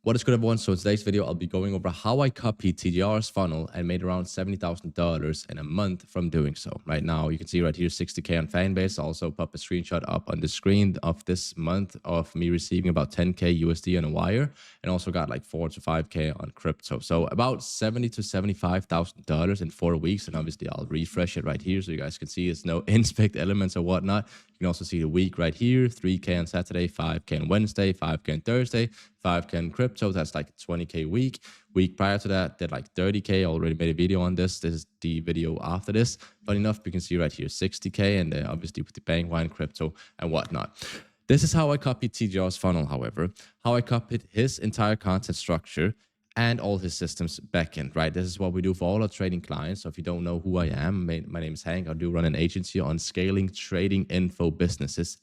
What is good, everyone? So in today's video, I'll be going over how I copied TJR's funnel and made around $70,000 in a month from doing so. Right now, you can see right here, 60K on Fanbase. I'll also pop a screenshot up on the screen of this month of me receiving about 10K USD on a wire, and also got like 4 to 5K on crypto. So about $70,000 to $75,000 in 4 weeks. And obviously, I'll refresh it right here so you guys can see it's no inspect elements or whatnot. You can also see the week right here, 3K on Saturday, 5K on Wednesday, 5K on Thursday, 5K on crypto. That's like 20K week. Week prior to that, did like 30K. I already made a video on this. This is the video after this. But enough, you can see right here, 60K, and then obviously with the bank wine, crypto, and whatnot. This is how I copied TJR's funnel, however, how I copied his entire content structure and all his systems backend, right? This is what we do for all our trading clients. So if you don't know who I am, my name is Hank. I do run an agency on scaling trading info businesses,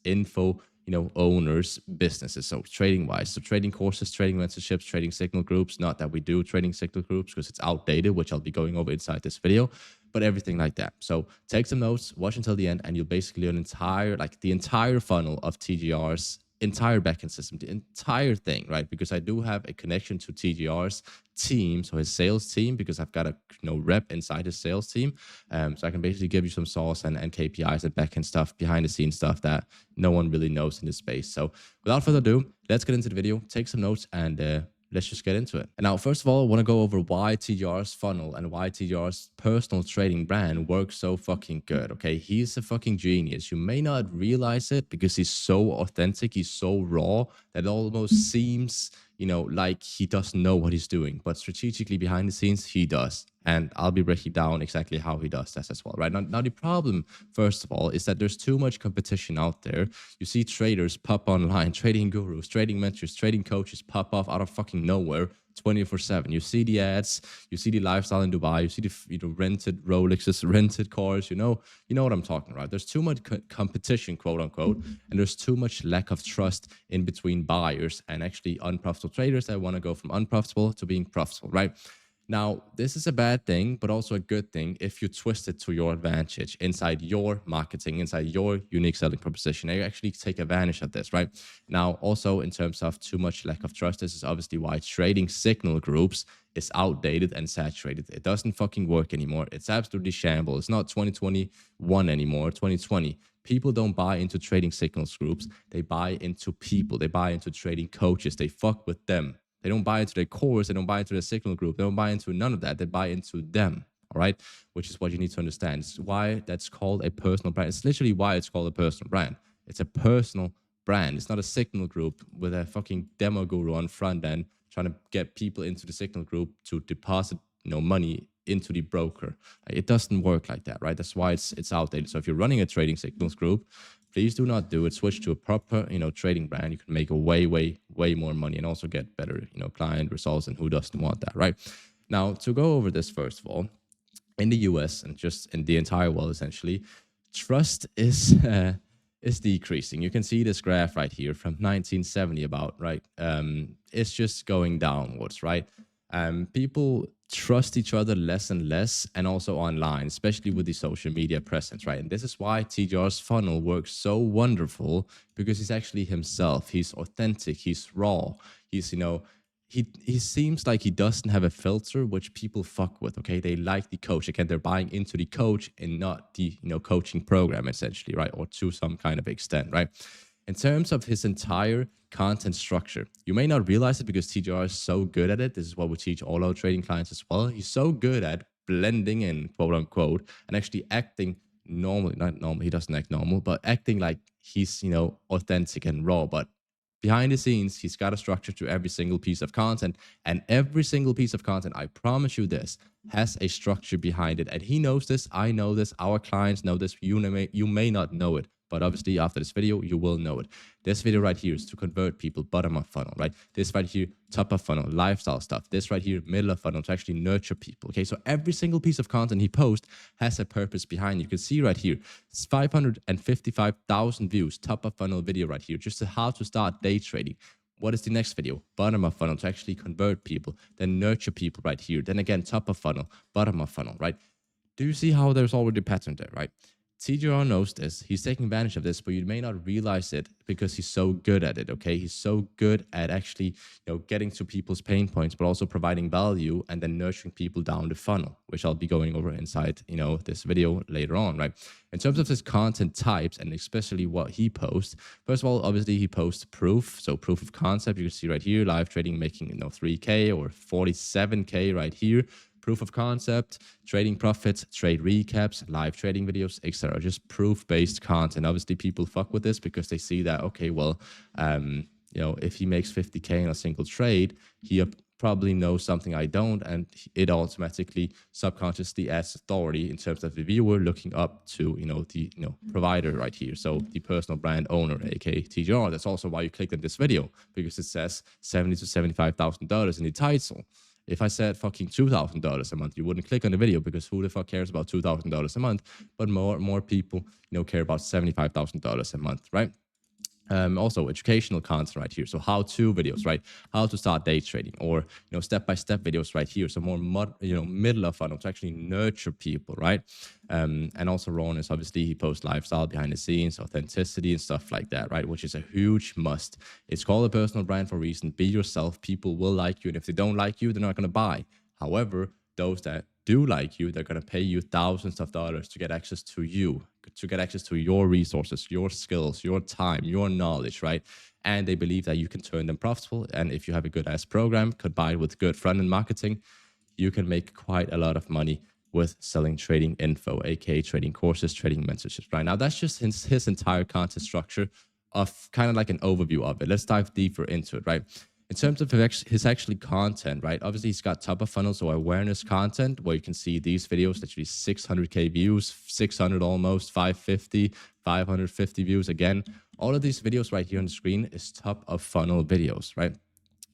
owners businesses. So trading wise, so trading courses, trading mentorships, trading signal groups. Not that we do trading signal groups because it's outdated, which I'll be going over inside this video, but everything like that. So take some notes, watch until the end, and you'll basically learn the entire funnel of TJR's entire backend system, the entire thing, right? Because I do have a connection to TJR's team, so his sales team, because I've got a rep inside his sales team. So I can basically give you some sauce and KPIs and backend stuff, behind the scenes stuff that no one really knows in this space. So without further ado, let's get into the video, take some notes, and let's just get into it. And now, first of all, I want to go over why TJR's funnel and why TJR's personal trading brand works so fucking good, okay? He's a fucking genius. You may not realize it because he's so authentic, he's so raw, that it almost seems, like he doesn't know what he's doing. But strategically behind the scenes, he does. And I'll be breaking down exactly how he does this as well, right? Now, the problem, first of all, is that there's too much competition out there. You see traders pop online, trading gurus, trading mentors, trading coaches pop off out of fucking nowhere 24/7. You see the ads, you see the lifestyle in Dubai, you see the rented Rolexes, rented cars, you know what I'm talking about. There's too much competition, quote unquote, and there's too much lack of trust in between buyers and actually unprofitable traders that want to go from unprofitable to being profitable, right? Now, this is a bad thing, but also a good thing if you twist it to your advantage inside your marketing, inside your unique selling proposition. And you actually take advantage of this, right? Now, also in terms of too much lack of trust, this is obviously why trading signal groups is outdated and saturated. It doesn't fucking work anymore. It's absolutely shambles. It's not 2021 anymore, 2020. People don't buy into trading signals groups. They buy into people. They buy into trading coaches. They fuck with them. They don't buy into their course. They don't buy into the signal group. They don't buy into none of that. They buy into them, all right? Which is what you need to understand. It's why that's called a personal brand. It's literally why it's called a personal brand. It's a personal brand. It's not a signal group with a fucking demo guru on front end trying to get people into the signal group to deposit money into the broker. It doesn't work like that, right? That's why it's outdated. So if you're running a trading signals group, please do not do it. Switch to a proper, trading brand. You can make a way more money and also get better, client results. And who doesn't want that, right? Now, to go over this, first of all, in the US and just in the entire world, essentially, trust is decreasing. You can see this graph right here from 1970 about, right? It's just going downwards, right? People trust each other less and less, and also online, especially with the social media presence, right? And this is why TJR's funnel works so wonderful, because he's actually himself. He's authentic. He's raw. He's, he seems like he doesn't have a filter, which people fuck with, okay? They like the coach. Again, they're buying into the coach and not the, coaching program, essentially, right? Or to some kind of extent, right? In terms of his entire content structure, you may not realize it because TJR is so good at it. This is what we teach all our trading clients as well. He's so good at blending in, quote unquote, and actually acting normally, not normal, he doesn't act normal, but acting like he's, authentic and raw. But behind the scenes, he's got a structure to every single piece of content, and every single piece of content, I promise you this, has a structure behind it. And he knows this, I know this, our clients know this, you may not know it, but obviously after this video, you will know it. This video right here is to convert people bottom of funnel, right? This right here, top of funnel, lifestyle stuff. This right here, middle of funnel, to actually nurture people, okay? So every single piece of content he posts has a purpose behind it. You can see right here, it's 555,000 views, top of funnel video right here, just how to start day trading. What is the next video? Bottom of funnel, to actually convert people, then nurture people right here. Then again, top of funnel, bottom of funnel, right? Do you see how there's already a pattern there, right? TJR knows this. He's taking advantage of this, but you may not realize it because he's so good at it. Okay, he's so good at actually, getting to people's pain points, but also providing value and then nurturing people down the funnel, which I'll be going over inside, this video later on, right? In terms of his content types and especially what he posts, first of all, obviously he posts proof, so proof of concept. You can see right here, live trading making 3K or 47K right here. Proof of concept, trading profits, trade recaps, live trading videos, etc. Just proof-based content. Obviously, people fuck with this because they see that, okay, well, if he makes 50K in a single trade, he probably knows something I don't, and it automatically subconsciously adds authority in terms of the viewer looking up to the provider right here. So the personal brand owner, aka TJR. That's also why you clicked on this video, because it says $70,000 to $75,000 in the title. If I said fucking $2,000 a month, you wouldn't click on the video, because who the fuck cares about $2,000 a month? But more people, care about $75,000 a month, right? Also educational content right here. So how-to videos, right? How to start day trading, or step-by-step videos right here. So more middle of funnel to actually nurture people, right? And also rawness. Obviously, he posts lifestyle, behind the scenes, authenticity, and stuff like that, right? Which is a huge must. It's called a personal brand for a reason. Be yourself. People will like you, and if they don't like you, they're not going to buy. However, those that do like you, they're going to pay you thousands of dollars to get access to you, to get access to your resources, your skills, your time, your knowledge, right? And they believe that you can turn them profitable. And if you have a good ass program combined with good front-end marketing, you can make quite a lot of money with selling trading info, aka trading courses, trading mentorships. Right now, that's just his entire content structure of kind of like an overview of it. Let's dive deeper into it, right? In terms of his actually content, right? Obviously, he's got top of funnel, so awareness content, where you can see these videos, literally 600K views, 600 almost, 550, 550 views. Again, all of these videos right here on the screen is top of funnel videos, right?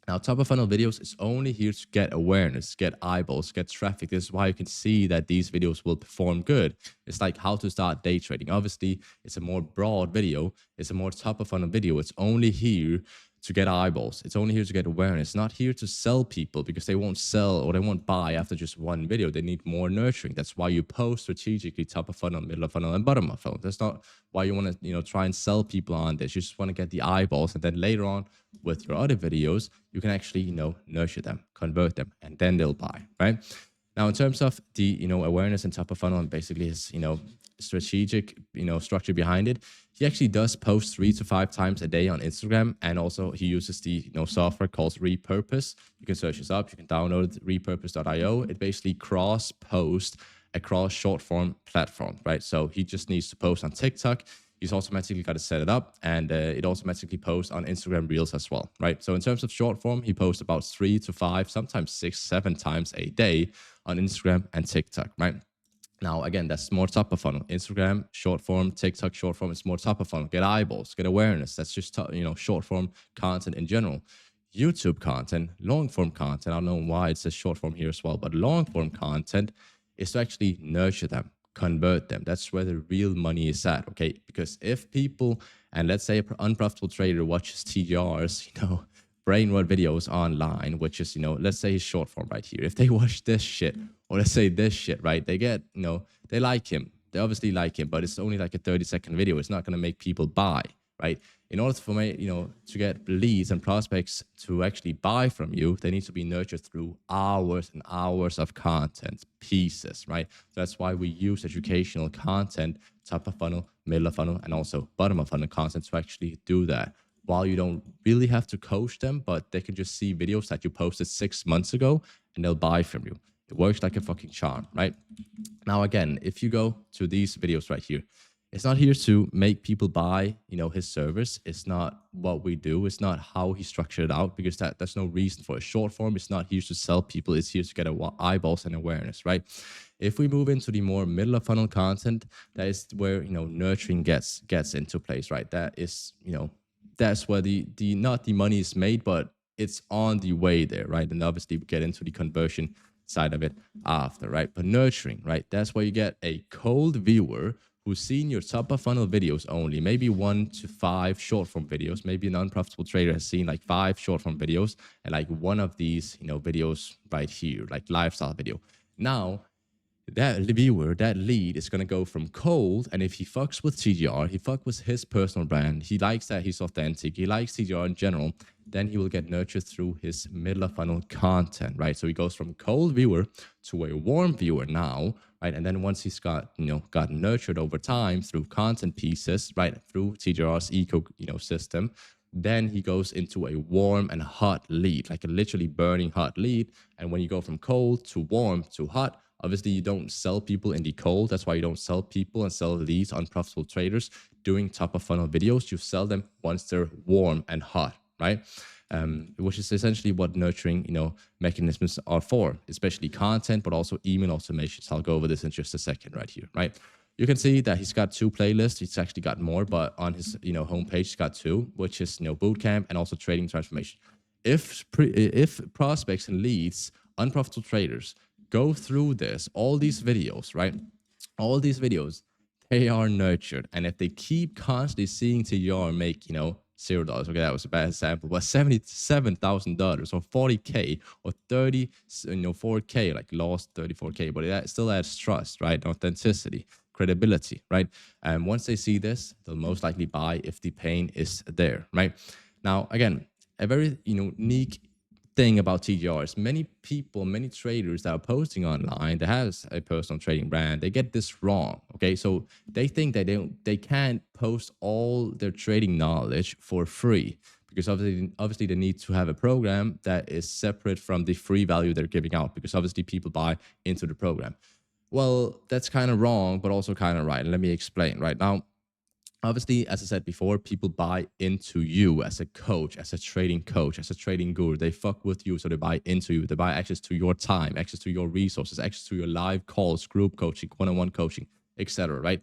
Now, top of funnel videos is only here to get awareness, get eyeballs, get traffic. This is why you can see that these videos will perform good. It's like how to start day trading. Obviously, it's a more broad video. It's a more top of funnel video. It's only here to get eyeballs. It's only here to get awareness, not here to sell people, because they won't sell or they won't buy after just one video. They need more nurturing. That's why you post strategically top of funnel, middle of funnel, and bottom of funnel. That's not why you want to, try and sell people on this. You just want to get the eyeballs, and then later on with your other videos, you can actually, nurture them, convert them, and then they'll buy, right? Now, in terms of the, awareness and top of funnel and basically his, strategic, structure behind it, he actually does post 3 to 5 times a day on Instagram. And also he uses the, software called Repurpose. You can search this up. You can download it, repurpose.io. It basically cross post across short form platform, right? So he just needs to post on TikTok. He's automatically got to set it up, and it automatically posts on Instagram Reels as well, right? So in terms of short form, he posts about 3 to 5, sometimes 6, 7 times a day on Instagram and TikTok, right? Now, again, that's more top of funnel. Instagram, short form, TikTok, short form, it's more top of funnel. Get eyeballs, get awareness. That's just, short form content in general. YouTube content, long form content, I don't know why it says short form here as well, but long form content is to actually nurture them, convert them. That's where the real money is at, okay? Because if people, and let's say an unprofitable trader watches TJR's, brain rot videos online, which is, let's say his short form right here. If they watch this shit, or let's say this shit, right? They get, they like him. They obviously like him, but it's only like a 30-second video. It's not going to make people buy, right? In order for me, to get leads and prospects to actually buy from you, they need to be nurtured through hours and hours of content pieces, right? So that's why we use educational content, top of funnel, middle of funnel, and also bottom of funnel content to actually do that. While you don't really have to coach them, but they can just see videos that you posted 6 months ago and they'll buy from you. It works like a fucking charm, right? Now, again, if you go to these videos right here, it's not here to make people buy, his service. It's not what we do. It's not how he structured it out, because that's no reason for a short form. It's not here to sell people. It's here to get eyeballs and awareness, right? If we move into the more middle of funnel content, that is where, nurturing gets into place, right? That is, that's where the not the money is made, but it's on the way there, right? And obviously we get into the conversion side of it after, right? But nurturing, right? That's where you get a cold viewer who's seen your top of funnel videos only, maybe 1 to 5 short form videos. Maybe an unprofitable trader has seen like 5 short form videos and like one of these, videos right here, like lifestyle video. Now, that viewer, that lead is going to go from cold. And if he fucks with TJR, he fucks with his personal brand, he likes that he's authentic, he likes TJR in general, then he will get nurtured through his middle of funnel content, right? So he goes from cold viewer to a warm viewer now, right? And then once he's got, got nurtured over time through content pieces, right? Through TJR's eco, system, then he goes into a warm and hot lead, like a literally burning hot lead. And when you go from cold to warm to hot, obviously you don't sell people in the cold. That's why you don't sell people and sell leads on profitable traders doing top of funnel videos. You sell them once they're warm and hot, right? Which is essentially what nurturing, mechanisms are for, especially content, but also email automations. I'll go over this in just a second right here, right? You can see that he's got 2 playlists. He's actually got more, but on his, homepage, he's got 2, which is, bootcamp and also trading transformation. If prospects and leads, unprofitable traders, go through this, all these videos, right? All these videos, they are nurtured. And if they keep constantly seeing TJR make, $0, okay, that was a bad example, but $77,000 or 40K or 4K, like lost 34K, but it still adds trust, right? Authenticity, credibility, right? And once they see this, they'll most likely buy if the pain is there, right? Now, again, a very unique thing about TJRs, many people, many traders that are posting online that has a personal trading brand, they get this wrong. Okay, so they think that they can't post all their trading knowledge for free because obviously they need to have a program that is separate from the free value they're giving out, because obviously people buy into the program. Well, that's kind of wrong, but also kind of right. And let me explain. Right now, obviously, as I said before, people buy into you as a coach, as a trading coach, as a trading guru. They fuck with you, so they buy into you. They buy access to your time, access to your resources, access to your live calls, group coaching, one-on-one coaching, etc. Right?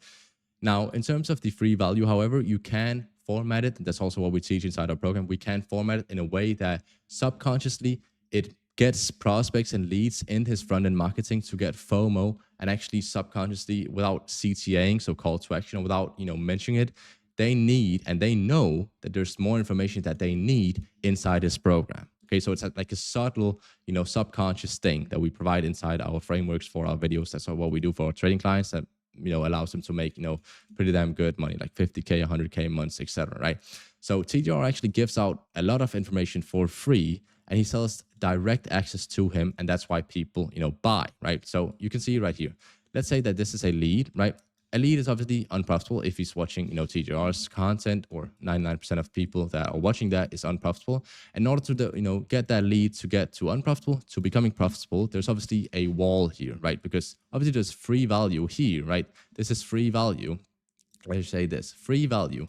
Now, in terms of the free value, however, you can format it. That's also what we teach inside our program. We can format it in a way that subconsciously it gets prospects and leads in his front-end marketing to get FOMO, and actually subconsciously, without CTAing, so call to action, without mentioning it, they need and they know that there's more information that they need inside this program. Okay, so it's like a subtle, subconscious thing that we provide inside our frameworks for our videos. That's what we do for our trading clients, that allows them to make pretty damn good money, like 50K, 100K months, etc. Right? So TJR actually gives out a lot of information for free, and he sells direct access to him, and that's why people buy, right? So you can see right here, let's say that this is a lead, right? A lead is obviously unprofitable if he's watching TJR's content, or 99% of people that are watching that is unprofitable. In order to get that lead to get to unprofitable to becoming profitable, there's obviously a wall here, right? Because obviously there's free value here, right? This is free value. Let's say this free value.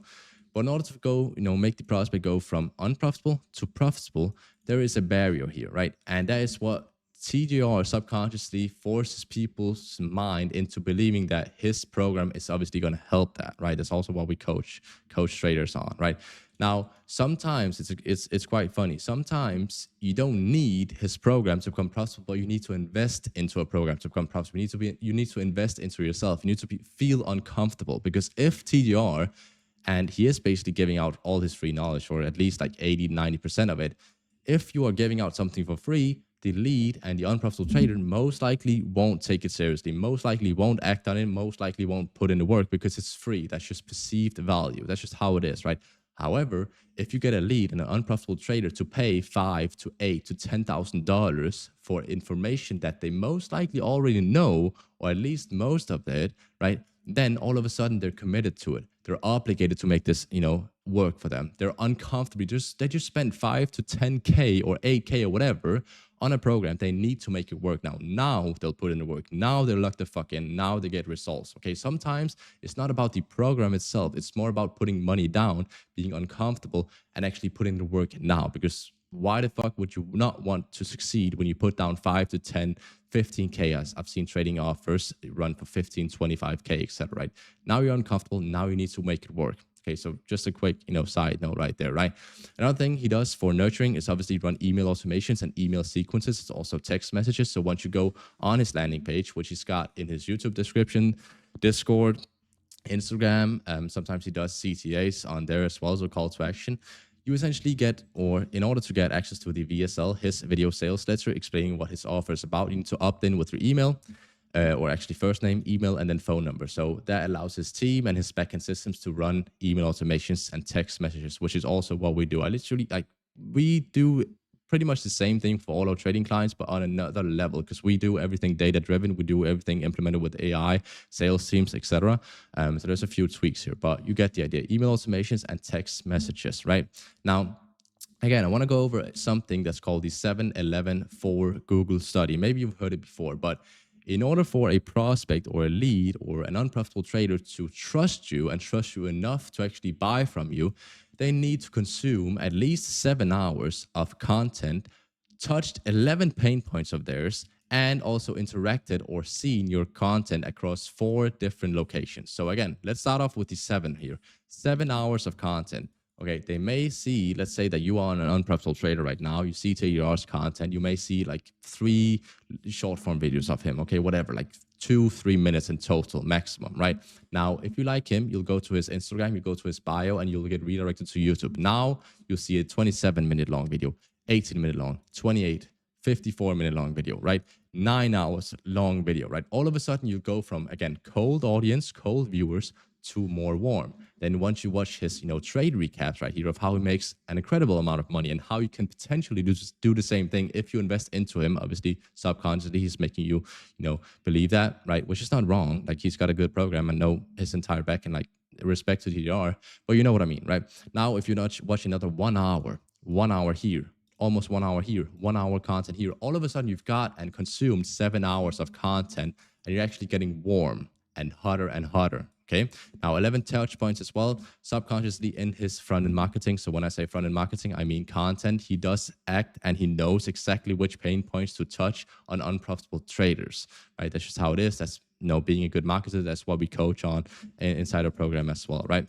But in order to go, make the prospect go from unprofitable to profitable, there is a barrier here, right? And that is what TJR subconsciously forces people's mind into believing that his program is obviously going to help that, right? That's also what we coach traders on, right? Now, sometimes it's quite funny. Sometimes you don't need his program to become profitable, but you need to invest into a program to become profitable. You need to invest into yourself. You need to feel uncomfortable, because if TJR, and he is basically giving out all his free knowledge, or at least like 80-90% of it, if you are giving out something for free, the lead and the unprofitable trader most likely won't take it seriously, most likely won't act on it, most likely won't put in the work, because it's free. That's just perceived value. That's just how it is, right? However, if you get a lead and an unprofitable trader to pay $5,000 to $8,000 to $10,000 for information that they most likely already know, or at least most of it, right? Then all of a sudden they're committed to it. They're obligated to make this, work for them. They're uncomfortable. They just spend 5 to 10K or 8K or whatever on a program. They need to make it work now. Now they'll put in the work. Now they're locked the fuck in. Now they get results. Okay, sometimes it's not about the program itself. It's more about putting money down, being uncomfortable, and actually putting the work now. Because why the fuck would you not want to succeed when you put down 5 to 10, 15K? As I've seen trading offers run for 15, 25K, etc. Right? Now you're uncomfortable. Now you need to make it work. Okay, so just a quick, side note right there, right? Another thing he does for nurturing is obviously run email automations and email sequences. It's also text messages. So once you go on his landing page, which he's got in his YouTube description, Discord, Instagram, sometimes he does CTAs on there as well, so call to action. You essentially get, or in order to get access to the VSL, his video sales letter explaining what his offer is about, you need to opt in with your email. or actually first name, email, and then phone number. So that allows his team and his backend systems to run email automations and text messages, which is also what we do. We do pretty much the same thing for all our trading clients, but on another level, because we do everything data driven. We do everything implemented with AI, sales teams, etc. So there's a few tweaks here, but you get the idea. Email automations and text messages, right? Now, again, I want to go over something that's called the 7-11-4 Google study. Maybe you've heard it before, but in order for a prospect or a lead or an unprofitable trader to trust you and trust you enough to actually buy from you, they need to consume at least 7 hours of content, touched 11 pain points of theirs, and also interacted or seen your content across 4 different locations. So again, let's start off with the 7 here. 7 hours of content. Okay, they may see, let's say that you are an unprofitable trader right now. You see TJR's content. You may see like 3 short form videos of him. Okay, whatever, like 2-3 minutes in total maximum, right? Now, if you like him, you'll go to his Instagram, you go to his bio, and you'll get redirected to YouTube. Now you'll see a 27-minute long video, 18-minute long, 28, 54-minute long video, right? 9 hours long video, right? All of a sudden you go from, again, cold audience, cold viewers, to more warm. Then once you watch his, trade recaps right here of how he makes an incredible amount of money and how you can potentially do the same thing if you invest into him. Obviously, subconsciously, he's making you, believe that, right? Which is not wrong. Like, he's got a good program and know his entire back and like respect to TJR, but you know what I mean, right? Now, if you not watch another 1 hour, 1 hour here, almost 1 hour here, 1 hour content here, all of a sudden you've got and consumed 7 hours of content, and you're actually getting warm and hotter and hotter. Okay. Now, 11 touch points as well, subconsciously in his front end marketing. So when I say front end marketing, I mean content. He does act and he knows exactly which pain points to touch on unprofitable traders, right? That's just how it is. That's, being a good marketer. That's what we coach on inside our program as well, right?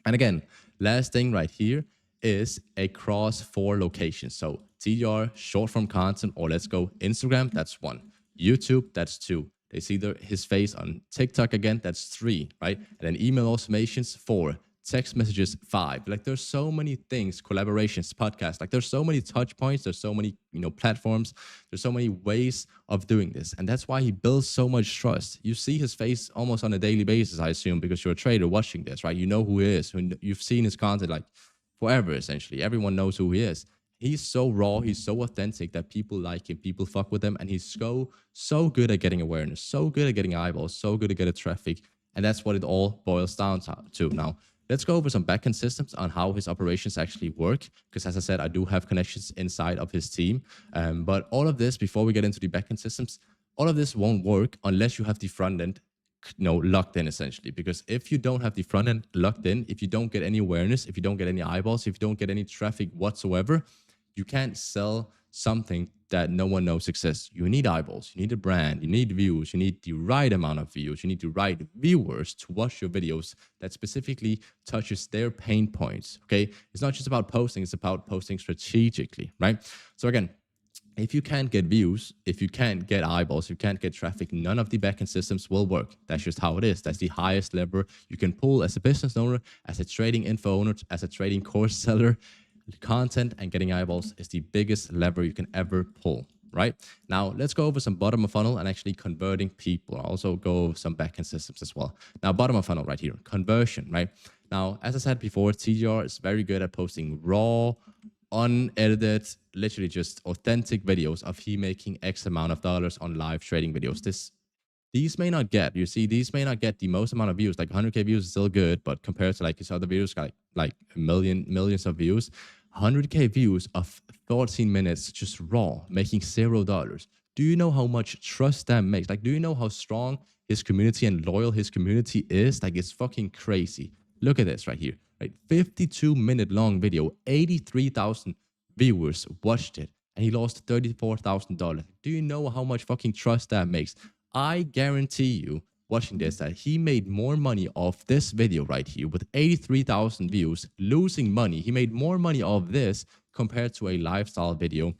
And again, last thing right here is across 4 locations. So TJR, short form content, or let's go Instagram, that's 1. YouTube, that's 2. They see his face on TikTok again, that's 3, right? And then email automations, 4. Text messages, 5. Like, there's so many things, collaborations, podcasts. Like, there's so many touch points. There's so many, platforms. There's so many ways of doing this. And that's why he builds so much trust. You see his face almost on a daily basis, I assume, because you're a trader watching this, right? You know who he is. You've seen his content like forever, essentially. Everyone knows who he is. He's so raw, he's so authentic that people like him, people fuck with him, and he's so good at getting awareness, so good at getting eyeballs, so good at getting traffic, and that's what it all boils down to. Now, let's go over some backend systems on how his operations actually work, because as I said, I do have connections inside of his team, but all of this, before we get into the backend systems, all of this won't work unless you have the front end locked in, essentially. Because if you don't have the front end locked in, if you don't get any awareness, if you don't get any eyeballs, if you don't get any traffic whatsoever, you can't sell something that no one knows exists. You need eyeballs, you need a brand, you need views, you need the right amount of views, you need the right viewers to watch your videos that specifically touches their pain points. Okay, it's not just about posting, it's about posting strategically, right? So again, if you can't get views, if you can't get eyeballs, if you can't get traffic, none of the backend systems will work. That's just how it is. That's the highest lever you can pull as a business owner, as a trading info owner, as a trading course seller. Content and getting eyeballs is the biggest lever you can ever pull, right? Now, let's go over some bottom of funnel and actually converting people. I'll also go over some backend systems as well. Now, bottom of funnel right here, conversion, right? Now, as I said before, TJR is very good at posting raw, unedited, literally just authentic videos of he making X amount of dollars on live trading videos. These may not get, these may not get the most amount of views. Like 100K views is still good, but compared to like his other videos, got like millions of views, 100K views of 14 minutes just raw, making $0. Do you know how much trust that makes? Like, do you know how strong his community and loyal his community is? Like, it's fucking crazy. Look at this right here, right? 52-minute long video, 83,000 viewers watched it, and he lost $34,000. Do you know how much fucking trust that makes? I guarantee you, watching this, that he made more money off this video right here with 83,000 views, losing money. He made more money off this compared to a lifestyle video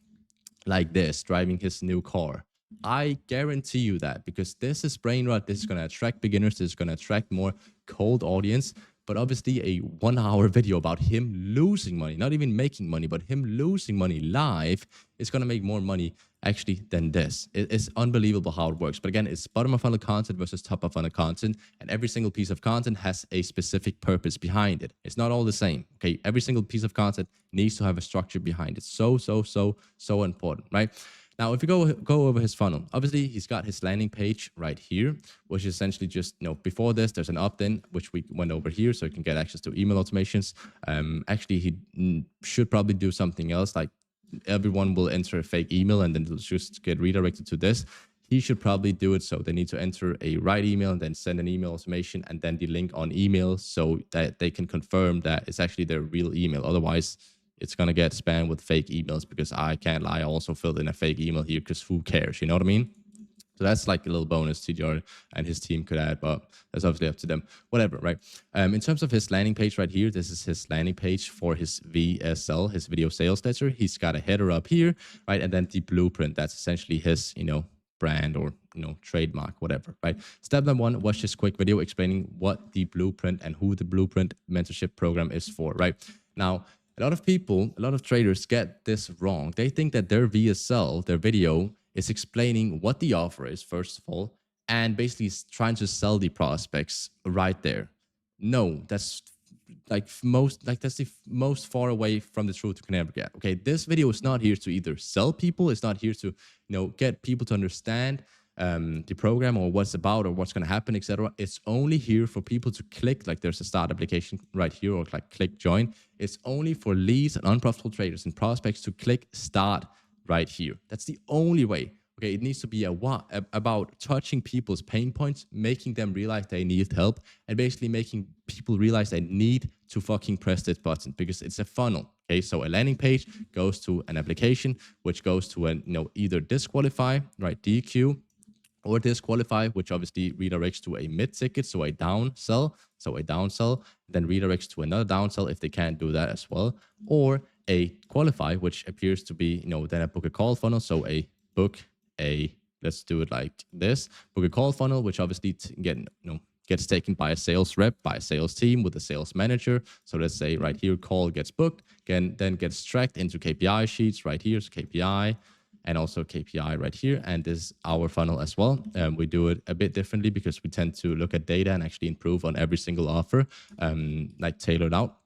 like this, driving his new car. I guarantee you that, because this is brain rot. This is going to attract beginners. This is going to attract more cold audience. but obviously a 1 hour video about him losing money, not even making money, but him losing money live is going to make more money actually than this. It's unbelievable how it works. But again, it's bottom of funnel content versus top of funnel content, and every single piece of content has a specific purpose behind it. It's not all the same. Okay, every single piece of content needs to have a structure behind it. So important, right? Now, if you go over his funnel, obviously he's got his landing page right here, which is essentially just, before this, there's an opt-in, which we went over here, so you can get access to email automations. Actually, he should probably do something else, like everyone will enter a fake email and then it'll just get redirected to this. He should probably do it so they need to enter a right email and then send an email automation and then the link on email so that they can confirm that it's actually their real email. Otherwise, it's going to get spammed with fake emails, because I can't lie, I also filled in a fake email here because who cares, you know what I mean? So that's like a little bonus TJR and his team could add, but that's obviously up to them. Whatever, right? In terms of his landing page right here, this is his landing page for his VSL, his video sales ledger. He's got a header up here, right? And then the blueprint, that's essentially his, brand or, trademark, whatever, right? Step number 1, watch this quick video explaining what the blueprint and who the blueprint mentorship program is for, right? Now, a lot of people, a lot of traders get this wrong. They think that their VSL, their video, is explaining what the offer is, first of all, and basically trying to sell the prospects right there. No, that's that's the most far away from the truth you can ever get. Okay, this video is not here to either sell people, it's not here to get people to understand the program or what's about or what's going to happen, etc. It's only here for people to click, like there's a start application right here, or like click join. It's only for leads and unprofitable traders and prospects to click start right here. That's the only way. Okay, it needs to be about touching people's pain points, making them realize they need help, and basically making people realize they need to fucking press this button, because it's a funnel. Okay, so a landing page goes to an application, which goes to an either disqualify, right, DQ, or disqualify, which obviously redirects to a mid ticket, so a down sell, then redirects to another down sell if they can't do that as well, or a qualify, which appears to be then a book a call funnel, so a book a, let's do it like this, book a call funnel, which obviously gets taken by a sales rep, by a sales team with a sales manager. So let's say right here, call gets booked, then gets tracked into KPI sheets right here, so KPI, and also KPI right here. And this is our funnel as well. We do it a bit differently because we tend to look at data and actually improve on every single offer, like tailored out.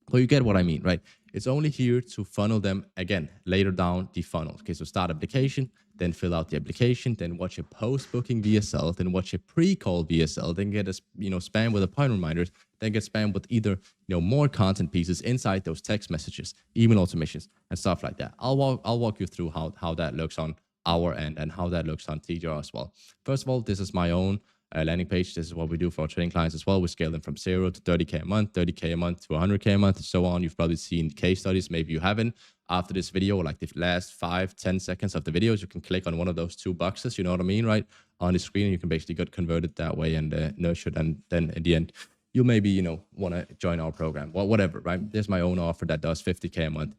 But you get what I mean, right? It's only here to funnel them, again, later down the funnel. Okay, so start application, then fill out the application, then watch a post-booking VSL, then watch a pre-call VSL, then get a spam with appointment reminders, then get spam with either more content pieces inside those text messages, email automations, and stuff like that. I'll walk you through how that looks on our end and how that looks on TJR as well. First of all, this is my own landing page. This is what we do for our trading clients as well. We scale them from 0 to 30K a month, 30K a month to 100K a month, and so on. You've probably seen case studies. Maybe you haven't. After this video, like the last 5-10 seconds of the videos, you can click on one of those 2 boxes, you know what I mean, right? On the screen, and you can basically get converted that way and nurtured. And then at the end, you'll maybe, want to join our program. Well, whatever, right? There's my own offer that does 50K a month.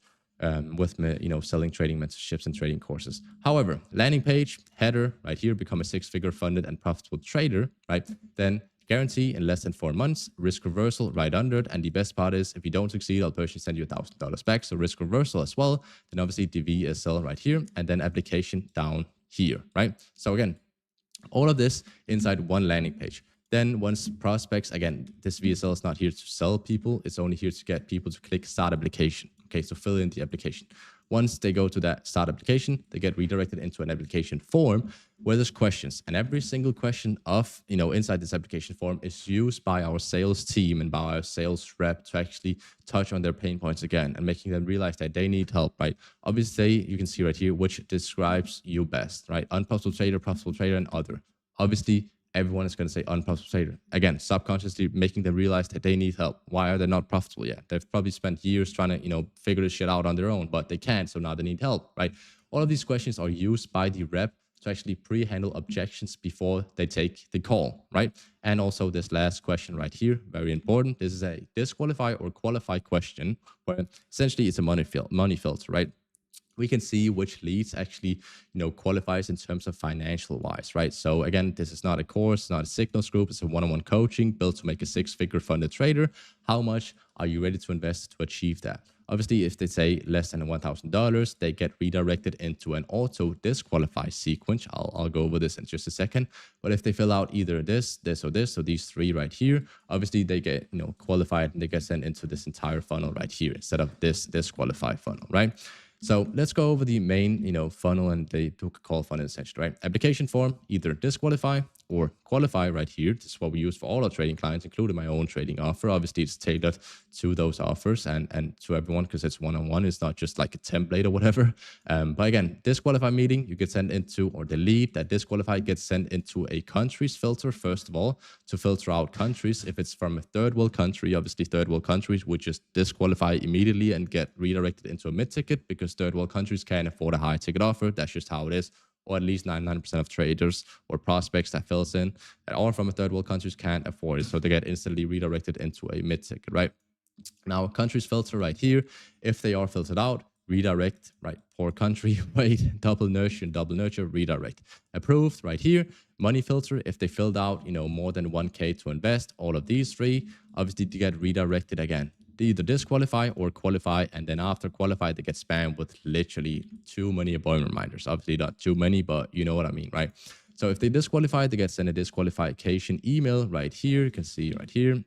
With me, selling trading mentorships and trading courses. However, landing page, header, right here, become a 6-figure funded and profitable trader, right? Then guarantee in less than 4 months, risk reversal right under it. And the best part is, if you don't succeed, I'll personally send you $1,000 back. So risk reversal as well. Then obviously the VSL right here, and then application down here, right? So again, all of this inside one landing page. Then once prospects, again, this VSL is not here to sell people. It's only here to get people to click start application. Okay, so fill in the application. Once they go to that start application, they get redirected into an application form where there's questions. And every single question of, inside this application form is used by our sales team and by our sales rep to actually touch on their pain points again and making them realize that they need help, right? Obviously, you can see right here which describes you best, right? Unprofitable trader, profitable trader, and other. Obviously, everyone is going to say unprofitable trader. Again, subconsciously making them realize that they need help. Why are they not profitable yet? They've probably spent years trying to, figure this shit out on their own, but they can't. So now they need help, right? All of these questions are used by the rep to actually pre-handle objections before they take the call, right? And also this last question right here, very important. This is a disqualify or qualify question where essentially it's a money filter, right? we can see which leads actually, qualifies in terms of financial wise, right? So again, this is not a course, not a signals group. It's a one-on-one coaching built to make a six-figure funded trader. How much are you ready to invest to achieve that? Obviously, if they say less than $1,000, they get redirected into an auto disqualify sequence. I'll go over this in just a second. But if they fill out either this, or this, so these three right here, obviously they get, qualified and they get sent into this entire funnel right here instead of this disqualify funnel, right? So let's go over the main, funnel and the call funnel essentially, right? Application form, either disqualify or qualify right here. This is what we use for all our trading clients, including my own trading offer. Obviously, it's tailored to those offers and to everyone because it's one-on-one. It's not just like a template or whatever. But again, disqualify meeting, you get sent into, or the lead that disqualified gets sent into a countries filter, first of all, to filter out countries. If it's from a third world country, obviously third world countries would just disqualify immediately and get redirected into a mid-ticket because third world countries can't afford a high ticket offer. That's just how it is. Or at least 99% of traders or prospects that fills in that are from a third world countries can't afford it. So they get instantly redirected into a mid-ticket, right? Now, countries filter right here. If they are filtered out, redirect, right? Poor country, wait, double nurture, redirect. Approved right here. Money filter, if they filled out, more than 1K to invest, all of these three, obviously to get redirected again. They either disqualify or qualify, and then after qualify, they get spammed with literally too many appointment reminders. Obviously not too many, but you know what I mean, right? So if they disqualify, they get sent a disqualification email right here. You can see right here.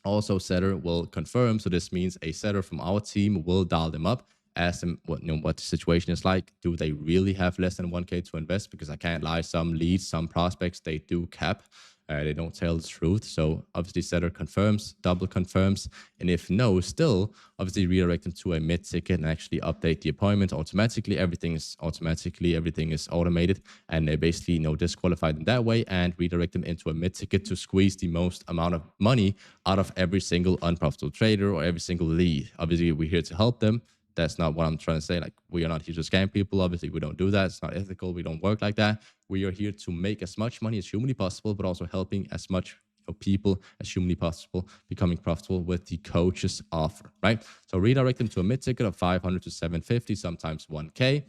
Also, setter will confirm. So this means a setter from our team will dial them up, ask them what the situation is like. Do they really have less than 1K to invest? Because I can't lie, some leads, some prospects, they do cap. They don't tell the truth. So obviously setter confirms, double confirms. And if no, still obviously redirect them to a mid ticket and actually update the appointment automatically. Everything is automated. And they basically, disqualify them that way and redirect them into a mid ticket to squeeze the most amount of money out of every single unprofitable trader or every single lead. Obviously, we're here to help them. That's not what I'm trying to say. Like, we are not here to scam people. Obviously, we don't do that. It's not ethical. We don't work like that. We are here to make as much money as humanly possible, but also helping as much people as humanly possible becoming profitable with the coach's offer, right? So redirect them to a mid ticket of 500 to 750, sometimes 1K.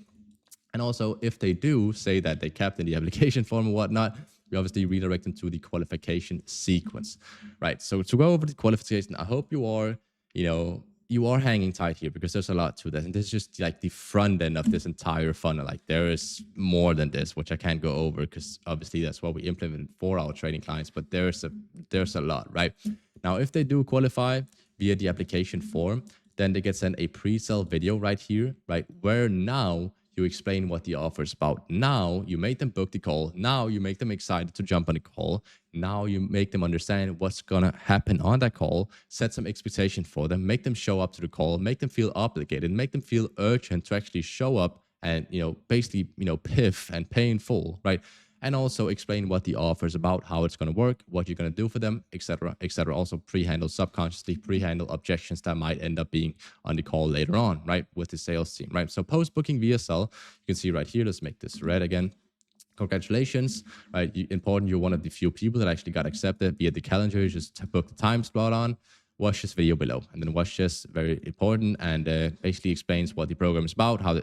And also, if they do say that they capped in the application form or whatnot, we obviously redirect them to the qualification sequence, right? So to go over the qualification, I hope you are, you are hanging tight here because there's a lot to this. And this is just like the front end of this entire funnel. Like, there is more than this, which I can't go over because obviously that's what we implemented for our trading clients. But there's a lot, right? Now, if they do qualify via the application form, then they get sent a pre-sale video right here, right? Where now you explain what the offer is about. Now you make them book the call. Now you make them excited to jump on the call. Now you make them understand what's going to happen on that call, set some expectation for them, make them show up to the call, make them feel obligated, make them feel urgent to actually show up and, basically, piff and pay in full, right? And also explain what the offer is about, how it's going to work, what you're going to do for them, etc., etc. Also pre-handle subconsciously, pre-handle objections that might end up being on the call later on, right, with the sales team, right? So post-booking VSL, you can see right here, let's make this red again. Congratulations, right? Important, you're one of the few people that actually got accepted via the calendar. You just book the time slot on. Watch this video below, and then watch this, very important, and basically explains what the program is about, how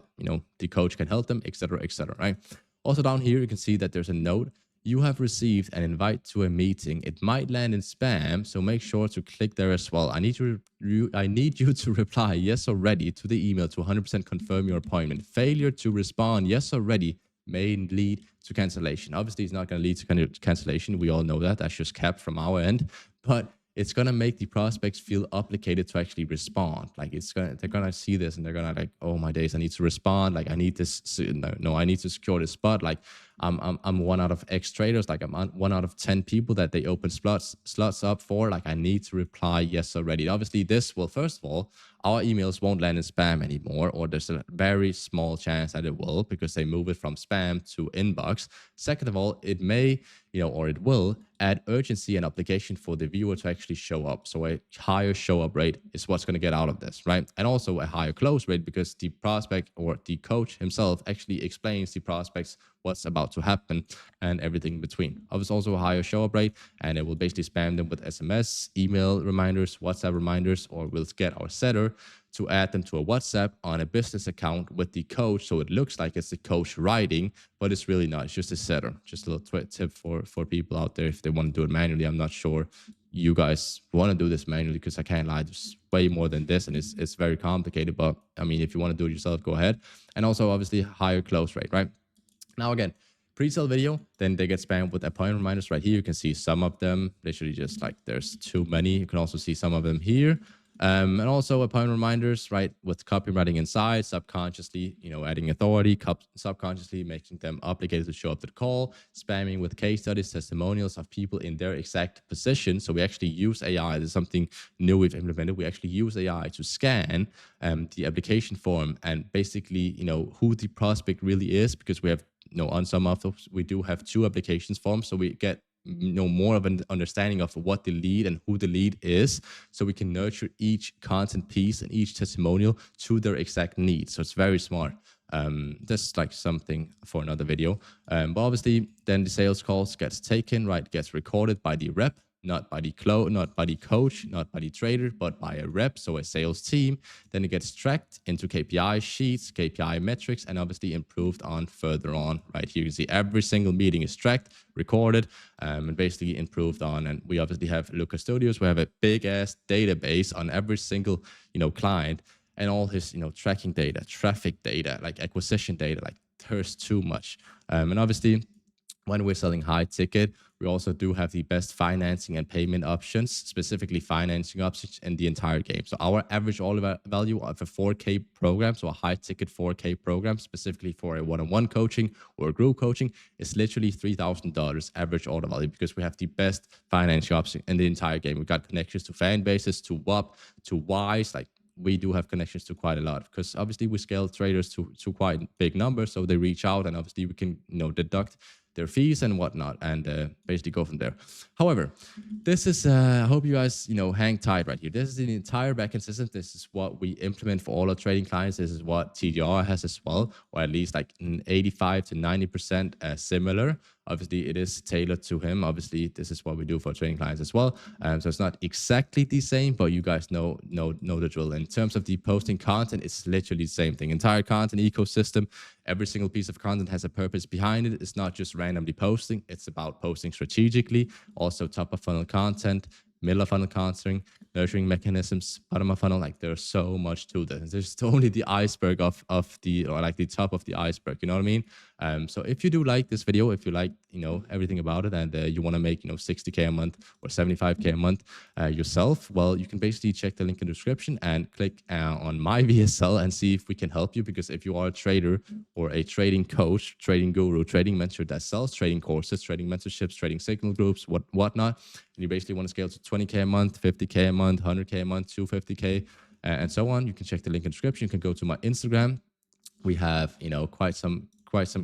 the coach can help them, etc., etc., right? Also down here, you can see that there's a note. You have received an invite to a meeting. It might land in spam, so make sure to click there as well. I need you to reply yes or ready to the email to 100% confirm your appointment. Failure to respond yes or ready may lead to cancellation. Obviously, it's not going to lead to cancellation. We all know that. That's just capped from our end. But it's going to make the prospects feel obligated to actually respond. Like, they're going to see this and they're going to like, oh my days, I need to respond. Like, I need this. No, I need to secure this spot. Like, I'm one out of X traders. Like, I'm one out of 10 people that they open slots up for. Like, I need to reply yes already. Obviously, this will, first of all, our emails won't land in spam anymore, or there's a very small chance that it will because they move it from spam to inbox. Second of all, it may, or it will add urgency and obligation for the viewer to actually show up. So a higher show up rate is what's going to get out of this, right? And also a higher close rate because the prospect or the coach himself actually explains the prospects what's about to happen, and everything in between. Obviously, also a higher show up rate, and it will basically spam them with SMS, email reminders, WhatsApp reminders, or we'll get our setter to add them to a WhatsApp on a business account with the coach, so it looks like it's the coach writing, but it's really not. It's just a setter. Just a little tip for people out there if they want to do it manually. I'm not sure you guys want to do this manually, because I can't lie, there's way more than this, and it's very complicated. But I mean, if you want to do it yourself, go ahead. And also, obviously, higher close rate, right? Now again, pre-sale video, then they get spammed with appointment reminders. Right here, you can see some of them. Literally just like there's too many. You can also see some of them here. And also appointment reminders, right, with copywriting inside, subconsciously, adding authority, subconsciously making them obligated to show up to the call, spamming with case studies, testimonials of people in their exact position. So we actually use AI. This is something new we've implemented. We actually use AI to scan the application form and basically, who the prospect really is, because we have, on some of those, we do have 2 applications forms. So we get more of an understanding of what the lead and who the lead is, so we can nurture each content piece and each testimonial to their exact needs. So it's very smart. That's like something for another video. But obviously, then the sales calls gets taken, right, gets recorded by the rep, not by the not by the coach, not by the trader, but by a rep, so a sales team. Then it gets tracked into KPI sheets, KPI metrics, and obviously improved on further on. Right here, you can see every single meeting is tracked, recorded, and basically improved on. And we obviously have Lucas Studios. We have a big ass database on every single client, and all his tracking data, traffic data, like acquisition data. Like, there's too much. And obviously, when we're selling high ticket, we also do have the best financing and payment options, specifically financing options in the entire game. So our average order value of a 4K program, so a high ticket 4K program, specifically for a one-on-one coaching or a group coaching, is literally $3,000 average order value, because we have the best financing option in the entire game. We've got connections to fan bases, to WAP, to WISE, like, we do have connections to quite a lot, because obviously we scale traders to quite big numbers. So they reach out, and obviously we can deduct their fees and whatnot, and basically go from there. However, this is I hope you guys hang tight right here. This is the entire backend system. This is what we implement for all our trading clients. This is what TJR has as well, or at least like 85 to 90% similar. Obviously, it is tailored to him. Obviously, this is what we do for trading clients as well. So it's not exactly the same, but you guys know the drill. In terms of the posting content, it's literally the same thing. Entire content ecosystem. Every single piece of content has a purpose behind it. It's not just randomly posting. It's about posting strategically. Also, top of funnel content, middle of funnel content, nurturing mechanisms, bottom of funnel. Like, there's so much to this. There's only the iceberg of the, or like the top of the iceberg. You know what I mean? So if you do like this video, if you like everything about it, and you want to make 60K a month or 75K a month yourself, well, you can basically check the link in the description and click on my VSL and see if we can help you. Because if you are a trader or a trading coach, trading guru, trading mentor that sells trading courses, trading mentorships, trading signal groups, whatnot, and you basically want to scale to 20K a month, 50K a month, 100K a month, 250K, and so on, you can check the link in the description. You can go to my Instagram. We have quite some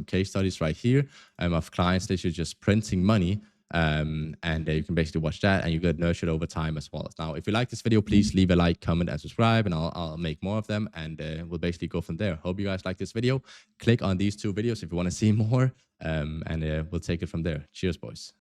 case studies right here of clients literally just printing money, and you can basically watch that, and you get nurtured over time as well. Now, if you like this video, please leave a like, comment, and subscribe, and I'll make more of them, and we'll basically go from there. Hope you guys like this video. Click on these 2 videos if you want to see more, and we'll take it from there. Cheers, boys.